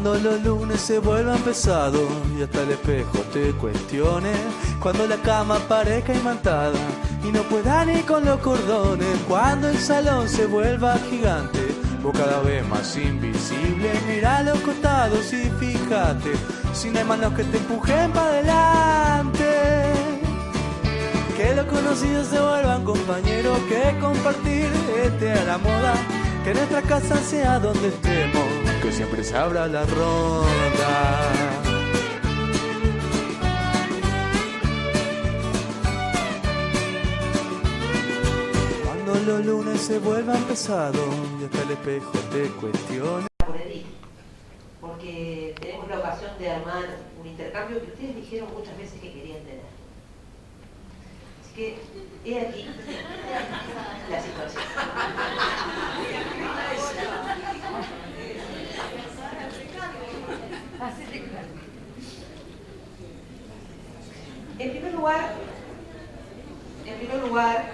Cuando los lunes se vuelvan pesados y hasta el espejo te cuestione, cuando la cama parezca imantada y no pueda ni con los cordones, cuando el salón se vuelva gigante o cada vez más invisible, mira a los costados y fíjate si no hay manos que te empujen para adelante. Que los conocidos se vuelvan compañeros, que compartir esté a la moda, que nuestra casa sea donde estemos, que siempre se abra la ronda. Cuando los lunes se vuelvan pesados y hasta el espejo te cuestione. Porque tenemos la ocasión de armar un intercambio que ustedes dijeron muchas veces que querían tener. Así que he aquí la situación. En primer lugar,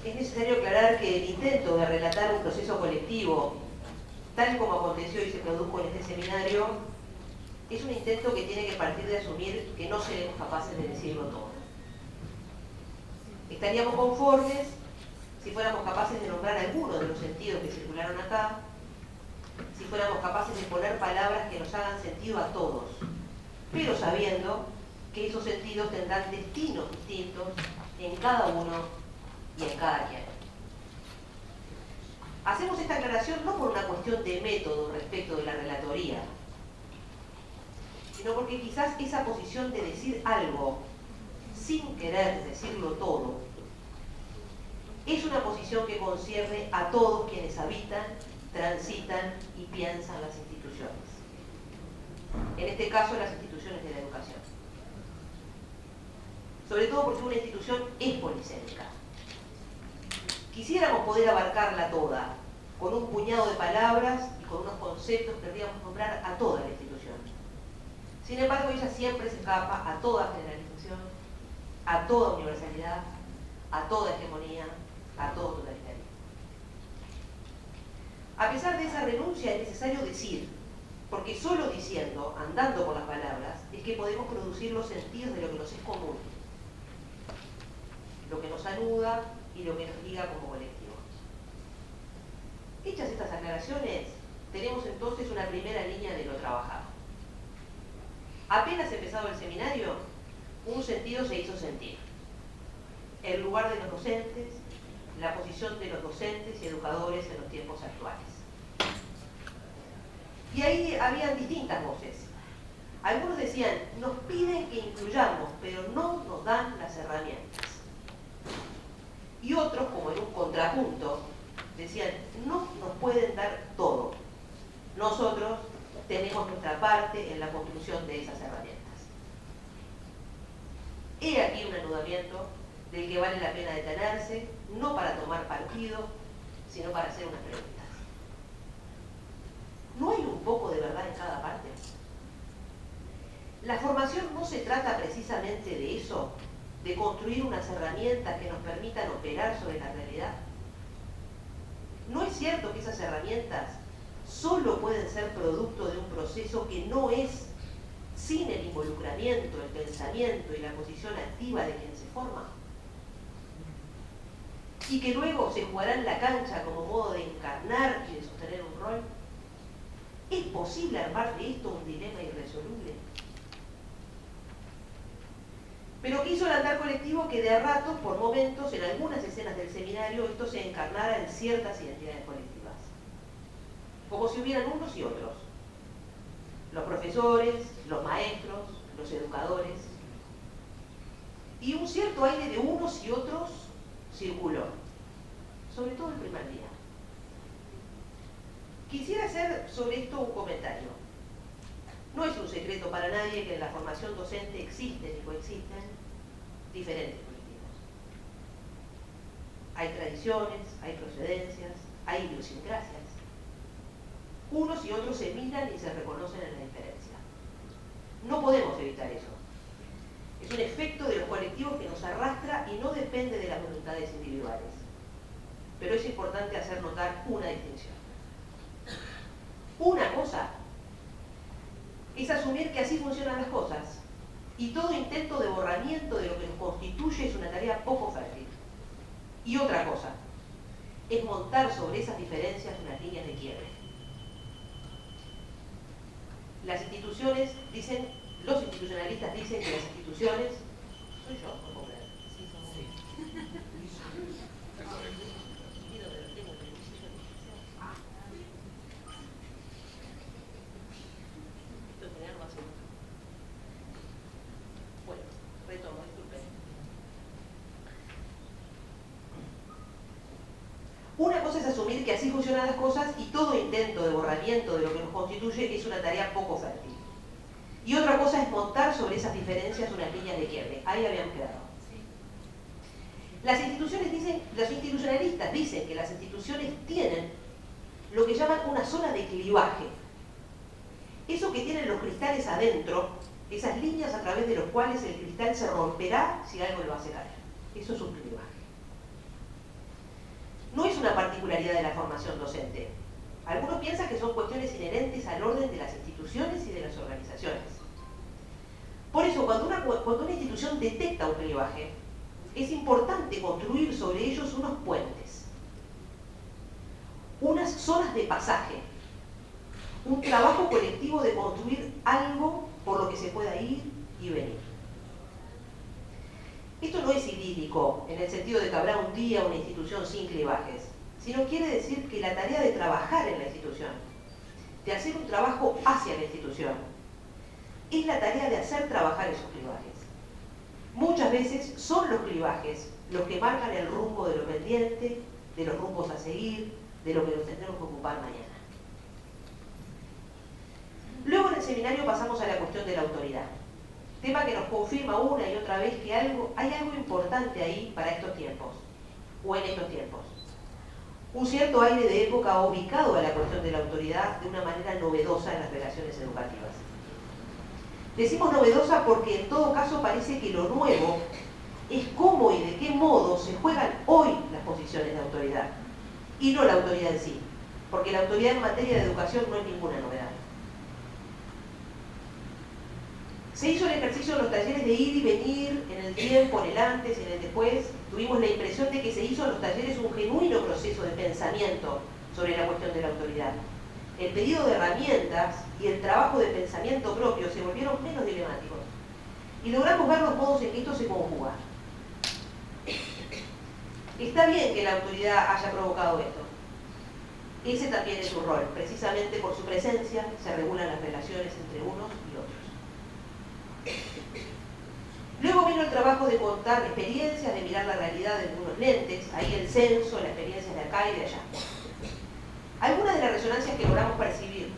es necesario aclarar que el intento de relatar un proceso colectivo, tal como aconteció y se produjo en este seminario, es un intento que tiene que partir de asumir que no seremos capaces de decirlo todo. Estaríamos conformes si fuéramos capaces de nombrar algunos de los sentidos que circularon acá, si fuéramos capaces de poner palabras que nos hagan sentido a todos, pero sabiendo que esos sentidos tendrán destinos distintos en cada uno y en cada quien. Hacemos esta aclaración no por una cuestión de método respecto de la relatoría, sino porque quizás esa posición de decir algo sin querer decirlo todo es una posición que concierne a todos quienes habitan, transitan y piensan las instituciones. En este caso, las instituciones de la educación. Sobre todo porque una institución es polisémica. Quisiéramos poder abarcarla toda, con un puñado de palabras y con unos conceptos que querríamos nombrar a toda la institución. Sin embargo, ella siempre se escapa a toda generalización, a toda universalidad, a toda hegemonía, a todo totalitarismo. A pesar de esa renuncia es necesario decir, porque solo diciendo, andando por las palabras, es que podemos producir los sentidos de lo que nos es común, lo que nos anuda y lo que nos liga como colectivo. Hechas estas aclaraciones, tenemos entonces una primera línea de lo trabajado. Apenas empezado el seminario, un sentido se hizo sentir. El lugar de los docentes, la posición de los docentes y educadores en los tiempos actuales. Y ahí habían distintas voces. Algunos decían, nos piden que incluyamos, pero no nos dan las herramientas. Y otros, como en un contrapunto, decían, no nos pueden dar todo. Nosotros tenemos nuestra parte en la construcción de esas herramientas. He aquí un anudamiento del que vale la pena detenerse, no para tomar partido, sino para hacer unas preguntas. ¿No hay un poco de verdad en cada parte? La formación no se trata precisamente de eso, de construir unas herramientas que nos permitan operar sobre la realidad. ¿No es cierto que esas herramientas solo pueden ser producto de un proceso que no es sin el involucramiento, el pensamiento y la posición activa de quien se forma? Y que luego se jugará en la cancha como modo de encarnar y de sostener un rol. ¿Es posible armar de esto un dilema irresoluble? Pero quiso el andar colectivo que de a ratos, por momentos, en algunas escenas del seminario, esto se encarnara en ciertas identidades colectivas. Como si hubieran unos y otros. Los profesores, los maestros, los educadores. Y un cierto aire de unos y otros circuló. Sobre todo el primer día. Quisiera hacer sobre esto un comentario. No es un secreto para nadie que en la formación docente existen y coexisten diferentes colectivos. Hay tradiciones, hay procedencias, hay idiosincrasias. Unos y otros se miran y se reconocen en la diferencia. No podemos evitar eso. Es un efecto de los colectivos que nos arrastra y no depende de las voluntades individuales. Pero es importante hacer notar una distinción. Una cosa es asumir que así funcionan las cosas, y todo intento de borramiento de lo que nos constituye es una tarea poco fértil. Y otra cosa, es montar sobre esas diferencias unas líneas de quiebre. Las instituciones dicen, los institucionalistas dicen que las instituciones... ¿Soy yo? No puedo creer. Sí, somos. Sí. Bueno, retomo, disculpen. Una cosa es asumir que así funcionan las cosas y todo intento de borramiento de lo que nos constituye es una tarea poco fértil. Y otra cosa es montar sobre esas diferencias unas líneas de quiebre. Ahí habíamos quedado. Las instituciones dicen, los institucionalistas dicen que las instituciones tienen lo que llaman una zona de clivaje. Eso que tienen los cristales adentro, esas líneas a través de los cuales el cristal se romperá si algo lo hace caer. Eso es un clivaje. No es una particularidad de la formación docente. Algunos piensan que son cuestiones inherentes al orden de las instituciones y de las organizaciones. Por eso, cuando una institución detecta un clivaje, es importante construir sobre ellos unos puentes, unas zonas de pasaje, un trabajo colectivo de construir algo por lo que se pueda ir y venir. Esto no es idílico, en el sentido de que habrá un día una institución sin clivajes, sino quiere decir que la tarea de trabajar en la institución, de hacer un trabajo hacia la institución, es la tarea de hacer trabajar esos clivajes. Muchas veces son los clivajes los que marcan el rumbo de lo pendiente, de los rumbos a seguir, de lo que nos tendremos que ocupar mañana. Luego en el seminario pasamos a la cuestión de la autoridad, tema que nos confirma una y otra vez que hay algo importante ahí para estos tiempos, o en estos tiempos. Un cierto aire de época ha ubicado a la cuestión de la autoridad de una manera novedosa en las relaciones educativas. Decimos novedosa porque en todo caso parece que lo nuevo es cómo y de qué modo se juegan hoy las posiciones de autoridad, y no la autoridad en sí, porque la autoridad en materia de educación no es ninguna novedad. Se hizo el ejercicio en los talleres de ir y venir, en el tiempo, en el antes, en el después. Tuvimos la impresión de que se hizo en los talleres un genuino proceso de pensamiento sobre la cuestión de la autoridad. El pedido de herramientas y el trabajo de pensamiento propio se volvieron menos dilemáticos. Y logramos ver los modos en que esto se conjuga. Está bien que la autoridad haya provocado esto. Ese también es su rol. Precisamente por su presencia se regulan las relaciones entre unos y otros. Luego vino el trabajo de contar experiencias, de mirar la realidad de algunos lentes, ahí el censo, la experiencia de acá y de allá. Algunas de las resonancias que logramos percibir.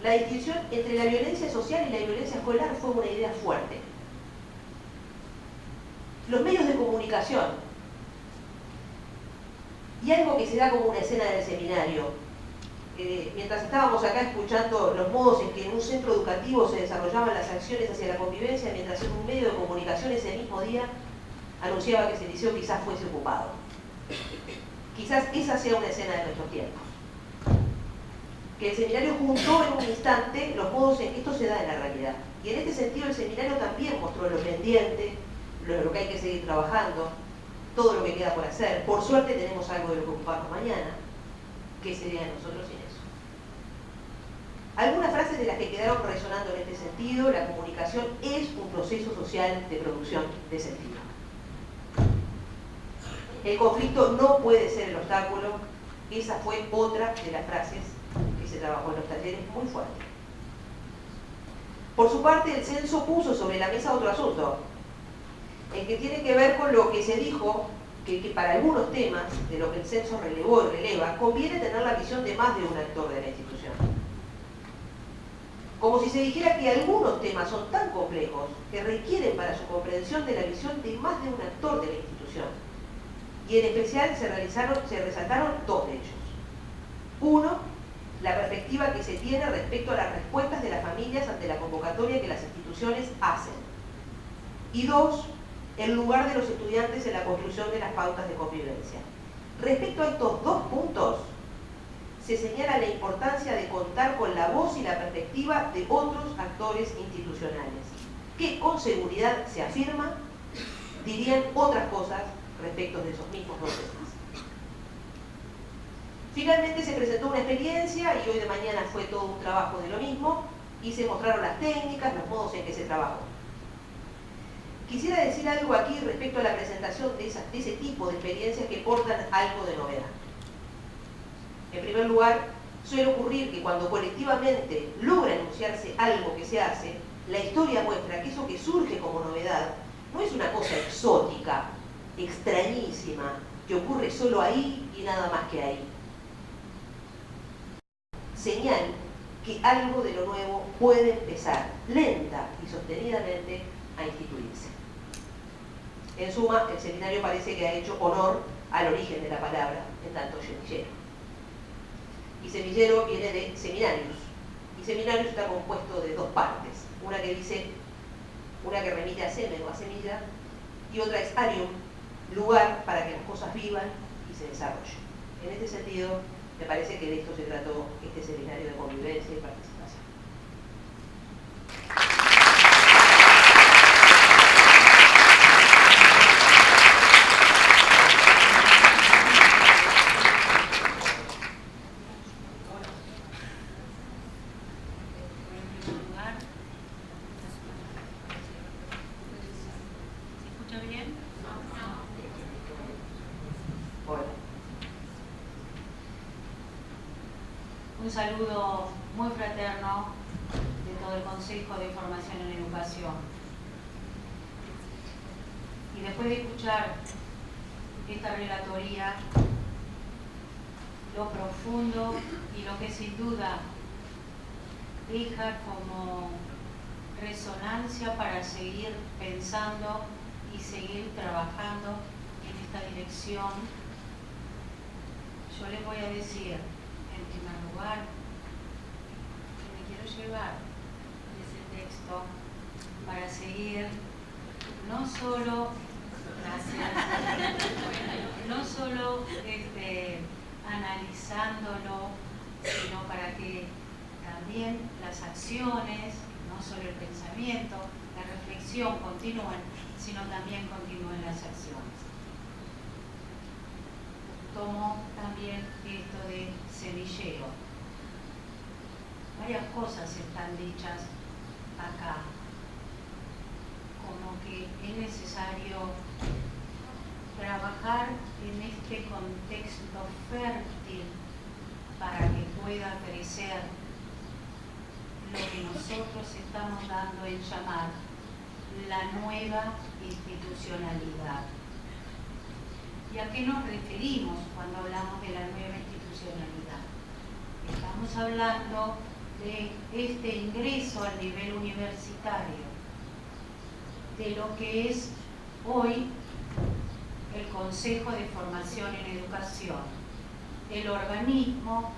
La distinción entre la violencia social y la violencia escolar fue una idea fuerte. Los medios de comunicación, y algo que se da como una escena del seminario, mientras estábamos acá escuchando los modos en que en un centro educativo se desarrollaban las acciones hacia la convivencia, mientras en un medio de comunicación ese mismo día anunciaba que ese liceo quizás fuese ocupado. Quizás esa sea una escena de nuestros tiempos. Que el seminario juntó en un instante los modos en que esto se da en la realidad. Y en este sentido el seminario también mostró lo pendiente, lo que hay que seguir trabajando, todo lo que queda por hacer. Por suerte tenemos algo de lo que ocuparnos mañana. ¿Qué sería de nosotros sin eso? Algunas frases de las que quedaron resonando en este sentido: la comunicación es un proceso social de producción de sentido. El conflicto no puede ser el obstáculo. Esa fue otra de las frases que se trabajó en los talleres muy fuerte. Por su parte, el censo puso sobre la mesa otro asunto, el que tiene que ver con lo que se dijo, que para algunos temas, de lo que el censo relevó y releva, conviene tener la visión de más de un actor de la institución. Como si se dijera que algunos temas son tan complejos que requieren para su comprensión de la visión de más de un actor de la institución. Y en especial se resaltaron dos de ellos. Uno, la perspectiva que se tiene respecto a las respuestas de las familias ante la convocatoria que las instituciones hacen. Y dos, el lugar de los estudiantes en la construcción de las pautas de convivencia. Respecto a estos dos puntos, se señala la importancia de contar con la voz y la perspectiva de otros actores institucionales, que con seguridad se afirma, dirían otras cosas respecto de esos mismos dos temas. Finalmente se presentó una experiencia y hoy de mañana fue todo un trabajo de lo mismo y se mostraron las técnicas, los modos en que se trabajó. Quisiera decir algo aquí respecto a la presentación de ese tipo de experiencias que portan algo de novedad. En primer lugar, suele ocurrir que cuando colectivamente logra enunciarse algo que se hace, la historia muestra que eso que surge como novedad no es una cosa exótica, extrañísima, que ocurre solo ahí y nada más que ahí. Señal que algo de lo nuevo puede empezar, lenta y sostenidamente, a instituirse. En suma, el seminario parece que ha hecho honor al origen de la palabra, en tanto semillero. Y semillero viene de seminarius, y seminarius está compuesto de dos partes, una que remite a semen o a semilla, y otra es arium, lugar para que las cosas vivan y se desarrollen. En este sentido, me parece que de esto se trató este seminario de convivencia y participación. Un saludo muy fraterno de todo el Consejo de Formación en Educación. Y después de escuchar esta relatoría, lo profundo y lo que sin duda deja como resonancia para seguir pensando y seguir trabajando en esta dirección, yo les voy a decir, en primer lugar, que me quiero llevar ese texto para seguir no solo, analizándolo, sino para que también las acciones, no solo el pensamiento, la reflexión continúen, sino también continúen las acciones. Tomo también esto de semillero. Varias cosas están dichas acá, como que es necesario trabajar en este contexto fértil para que pueda crecer lo que nosotros estamos dando en llamar la nueva institucionalidad. ¿Y a qué nos referimos cuando hablamos de la nueva institucionalidad? Estamos hablando de este ingreso al nivel universitario, de lo que es hoy el Consejo de Formación en Educación, el organismo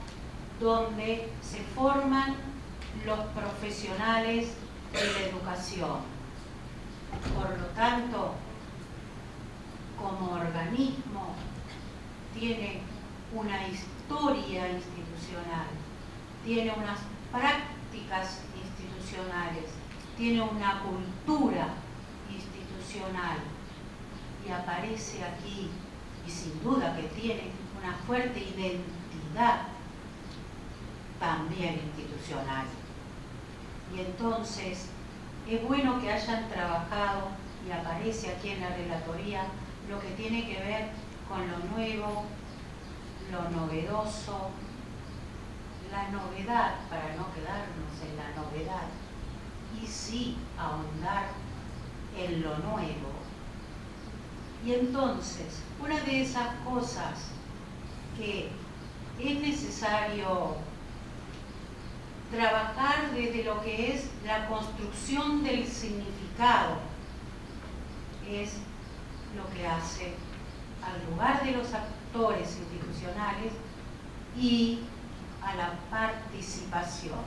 donde se forman los profesionales de la educación. Por lo tanto, como organismo, tiene una historia institucional, tiene unas prácticas institucionales, tiene una cultura institucional y aparece aquí, y sin duda que tiene una fuerte identidad también institucional. Y entonces es bueno que hayan trabajado, y aparece aquí en la relatoría, lo que tiene que ver con lo nuevo, lo novedoso, la novedad, para no quedarnos en la novedad, y sí ahondar en lo nuevo. Y entonces, una de esas cosas que es necesario trabajar desde lo que es la construcción del significado es lo que hace al lugar de los actores institucionales y a la participación.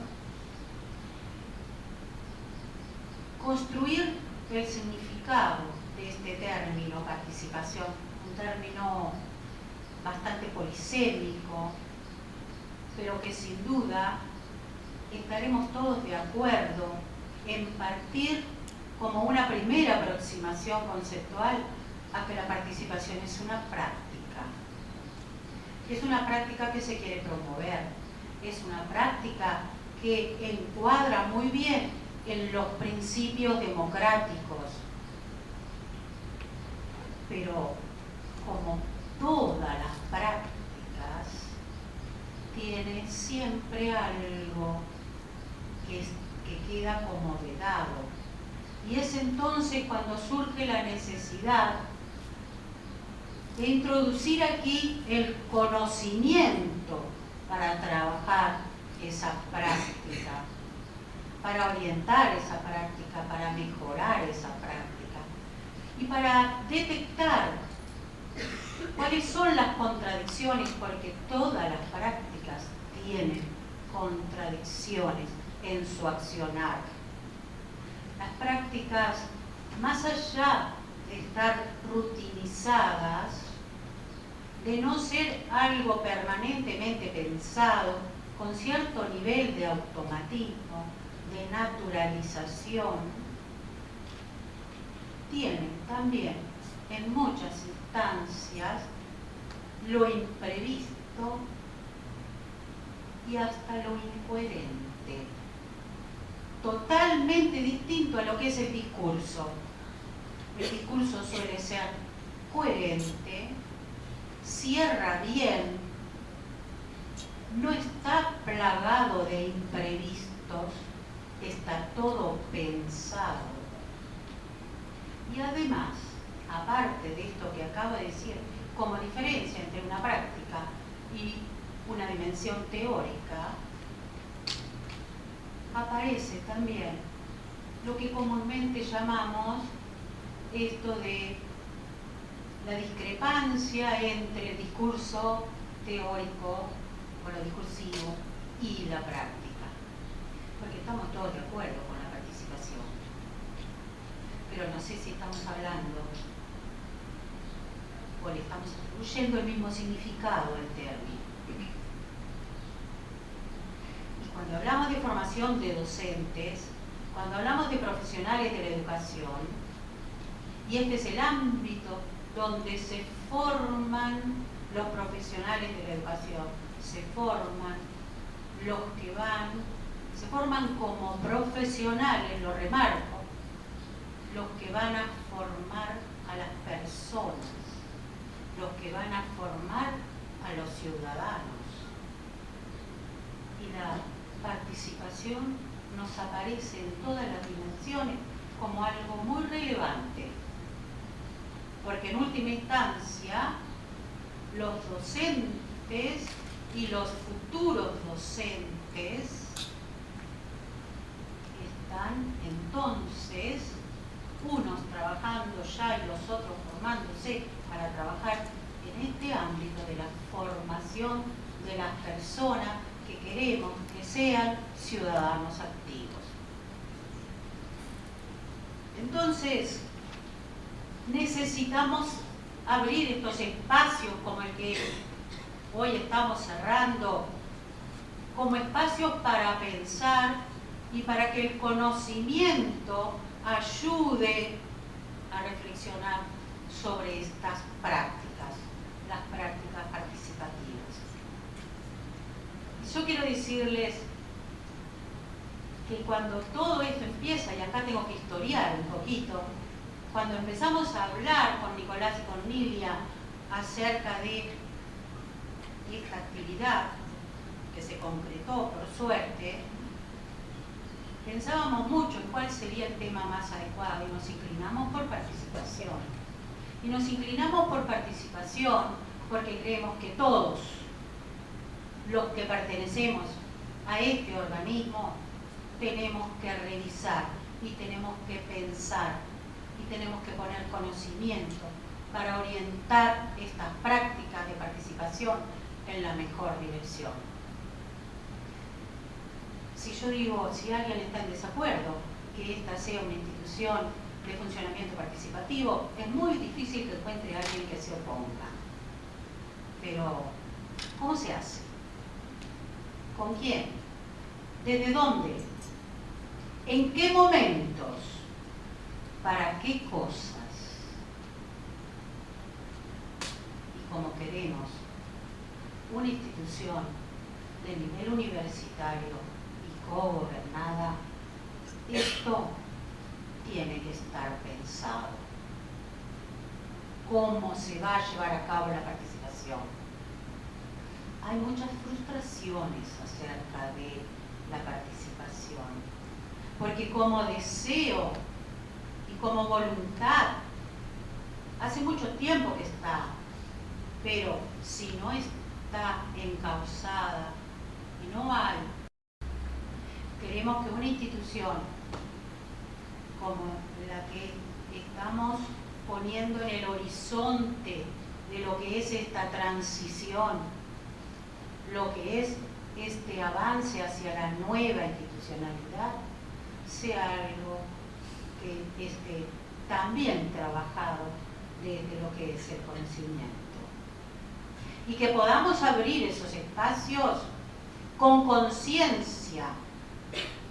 Construir el significado de este término, participación, un término bastante polisémico, pero que sin duda estaremos todos de acuerdo en partir como una primera aproximación conceptual a que la participación es una práctica. Es una práctica que se quiere promover, es una práctica que encuadra muy bien en los principios democráticos. Pero como todas las prácticas, tiene siempre algo que queda como vedado. Y es entonces cuando surge la necesidad de introducir aquí el conocimiento para trabajar esa práctica, para orientar esa práctica, para mejorar esa práctica y para detectar cuáles son las contradicciones, porque todas las prácticas tienen contradicciones en su accionar. Las prácticas, más allá de estar rutinizadas, de no ser algo permanentemente pensado, con cierto nivel de automatismo, de naturalización, tienen también en muchas instancias lo imprevisto y hasta lo incoherente, totalmente distinto a lo que es el discurso. El discurso suele ser coherente, cierra bien, no está plagado de imprevistos, está todo pensado. Y además, aparte de esto que acabo de decir, como diferencia entre una práctica y una dimensión teórica, aparece también lo que comúnmente llamamos esto de la discrepancia entre el discurso teórico o lo discursivo y la práctica, porque estamos todos de acuerdo con la participación, pero no sé si estamos hablando o le estamos atribuyendo el mismo significado al término. Y cuando hablamos de formación de docentes, cuando hablamos de profesionales de la educación, y este es el ámbito donde se forman los profesionales de la educación, se forman los que se forman como profesionales, lo remarco, los que van a formar a las personas, los que van a formar a los ciudadanos. Y la participación nos aparece en todas las dimensiones como algo muy relevante, porque en última instancia los docentes y los futuros docentes están entonces unos trabajando ya y los otros formándose para trabajar en este ámbito de la formación de las personas que queremos que sean ciudadanos activos. Entonces, necesitamos abrir estos espacios como el que hoy estamos cerrando, como espacios para pensar y para que el conocimiento ayude a reflexionar sobre estas prácticas, las prácticas participativas. Yo quiero decirles que cuando todo esto empieza, y acá tengo que historiar un poquito, cuando empezamos a hablar con Nicolás y con Nilia acerca de esta actividad que se concretó por suerte, pensábamos mucho en cuál sería el tema más adecuado y nos inclinamos por participación. Y nos inclinamos por participación porque creemos que todos los que pertenecemos a este organismo tenemos que revisar y tenemos que pensar y tenemos que poner conocimiento para orientar estas prácticas de participación en la mejor dirección. Si yo digo, si alguien está en desacuerdo que esta sea una institución de funcionamiento participativo, es muy difícil que encuentre a alguien que se oponga. Pero, ¿cómo se hace? ¿Con quién? ¿Desde dónde? ¿En qué momentos? ¿Para qué cosas? Y como queremos una institución de nivel universitario y cogobernada, esto tiene que estar pensado. ¿Cómo se va a llevar a cabo la participación? Hay muchas frustraciones acerca de la participación, porque como deseo y como voluntad, hace mucho tiempo que está, pero si no está encauzada y no hay, queremos que una institución como la que estamos poniendo en el horizonte de lo que es esta transición, lo que es este avance hacia la nueva institucionalidad, sea algo que esté también trabajado desde lo que es el conocimiento. Y que podamos abrir esos espacios con conciencia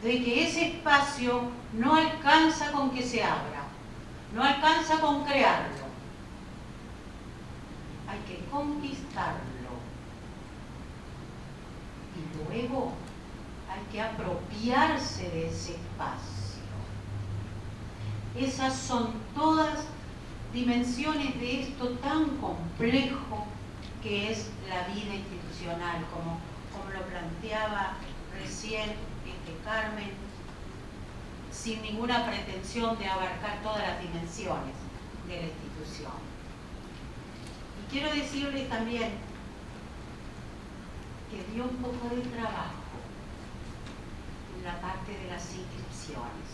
de que ese espacio no alcanza con que se abra, no alcanza con crearlo. Hay que conquistarlo. Y luego hay que apropiarse de ese espacio. Esas son todas dimensiones de esto tan complejo que es la vida institucional, como lo planteaba recién Carmen, sin ninguna pretensión de abarcar todas las dimensiones de la institución. Y quiero decirles también que dio un poco de trabajo en la parte de las inscripciones.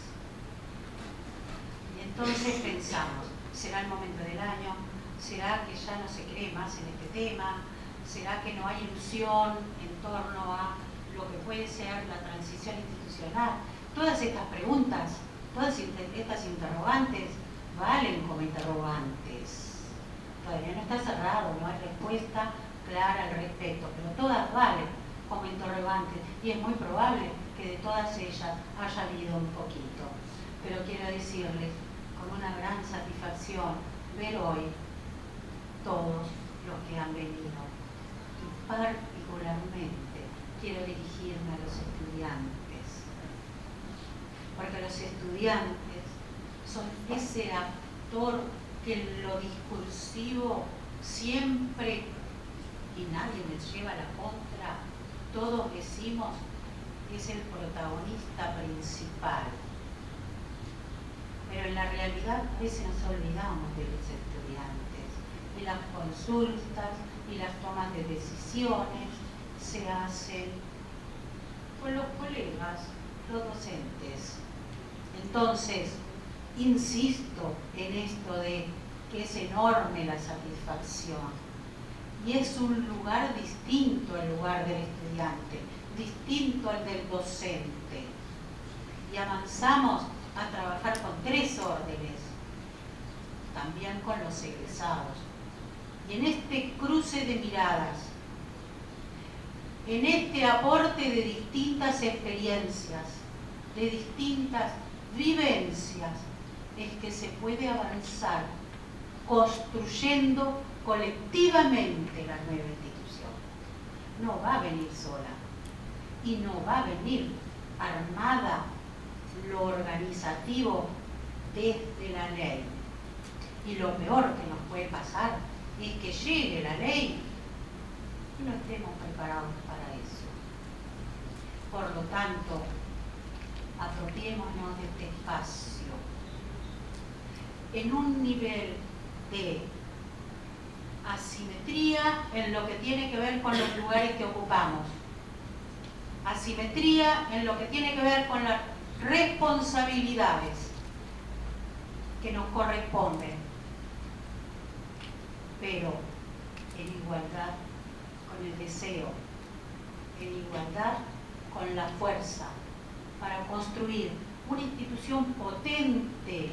Y entonces pensamos, ¿será el momento del año? ¿Será que ya no se cree más en este tema? ¿Será que no hay ilusión en torno a lo que puede ser la transición institucional? Todas estas preguntas, todas estas interrogantes valen como interrogantes. Todavía no está cerrado, no hay respuesta clara al respecto, pero todas valen como interrogantes y es muy probable que de todas ellas haya habido un poquito. Pero quiero decirles con una gran satisfacción ver hoy todos los que han venido y particularmente quiero dirigirme a los estudiantes, porque los estudiantes son ese actor que en lo discursivo siempre, y nadie les lleva la contra, todos decimos es el protagonista principal. Pero en la realidad a veces nos olvidamos de los estudiantes y las consultas y las tomas de decisiones se hacen con los colegas, los docentes. Entonces, insisto en esto de que es enorme la satisfacción y es un lugar distinto al lugar del estudiante, distinto al del docente. Y avanzamos a trabajar con 3 órdenes, también con los egresados. Y en este cruce de miradas, en este aporte de distintas experiencias, de distintas vivencias, es que se puede avanzar construyendo colectivamente la nueva institución. No va a venir sola y no va a venir armada lo organizativo desde la ley. Y lo peor que nos puede pasar es que llegue la ley y no estemos preparados para eso. Por lo tanto, apropiémonos de este espacio en un nivel de asimetría en lo que tiene que ver con los lugares que ocupamos, asimetría en lo que tiene que ver con las responsabilidades que nos corresponden, pero en igualdad con el deseo, en igualdad con la fuerza, para construir una institución potente,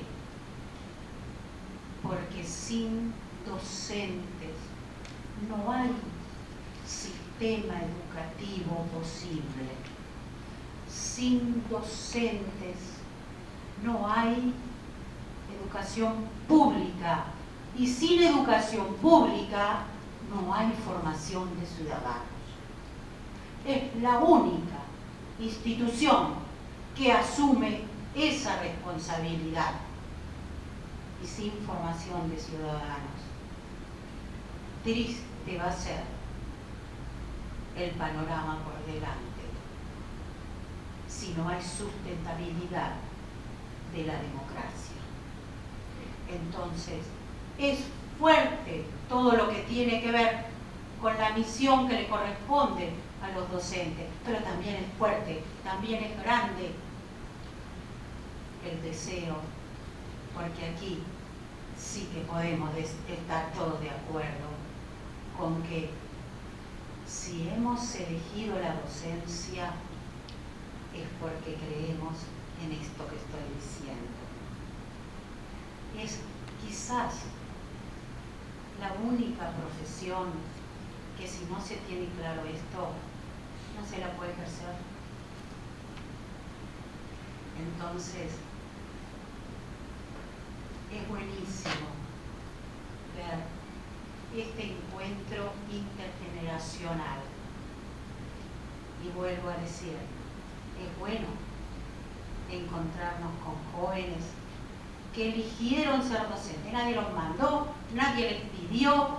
porque sin docentes no hay sistema educativo posible. Sin docentes no hay educación pública, y sin educación pública no hay formación de ciudadanos. Es la única institución que asume esa responsabilidad. Y sin formación de ciudadanos, triste va a ser el panorama por delante si no hay sustentabilidad de la democracia. Entonces, es fuerte todo lo que tiene que ver con la misión que le corresponde a los docentes, pero también es fuerte, también es grande el deseo, porque aquí sí que podemos estar todos de acuerdo con que si hemos elegido la docencia es porque creemos en esto que estoy diciendo. Es quizás la única profesión que si no se tiene claro esto, no se la puede ejercer. Entonces, es buenísimo ver este encuentro intergeneracional. Y vuelvo a decir, es bueno encontrarnos con jóvenes que eligieron ser docentes. Nadie los mandó, nadie les pidió,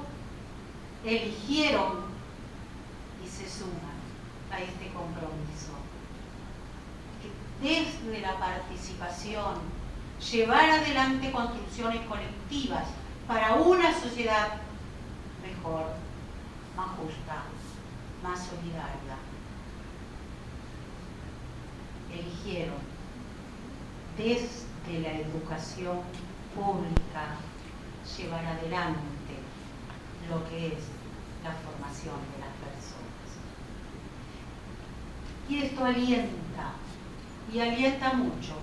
eligieron y se suman a este compromiso. Que desde la participación, llevar adelante construcciones colectivas para una sociedad mejor, más justa, más solidaria. Eligieron desde la educación pública llevar adelante lo que es la formación de las personas. Y esto alienta, y alienta mucho.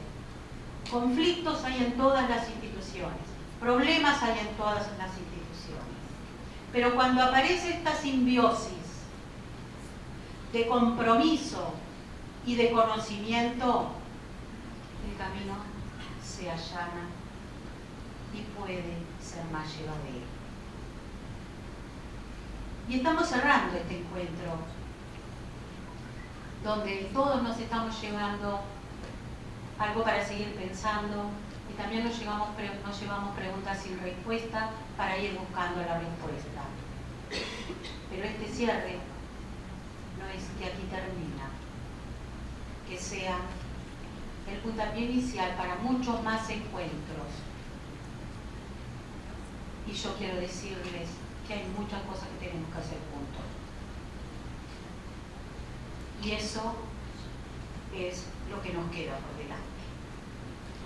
Conflictos hay en todas las instituciones, problemas hay en todas las instituciones, pero cuando aparece esta simbiosis de compromiso y de conocimiento, el camino se allana y puede ser más llevadero. Y estamos cerrando este encuentro, donde todos nos estamos llevando algo para seguir pensando, y también nos llevamos preguntas sin respuesta para ir buscando la respuesta. Pero este cierre no es que aquí termina, que sea el puntapié inicial para muchos más encuentros. Y yo quiero decirles que hay muchas cosas que tenemos que hacer juntos. Y eso es lo que nos queda por delante.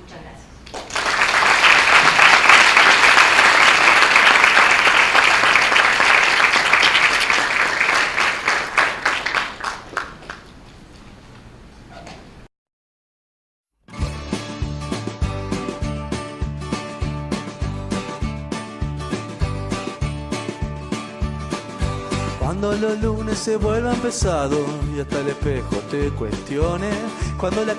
Muchas gracias. Cuando los lunes se vuelvan pesados y hasta el espejo te cuestione, cuando la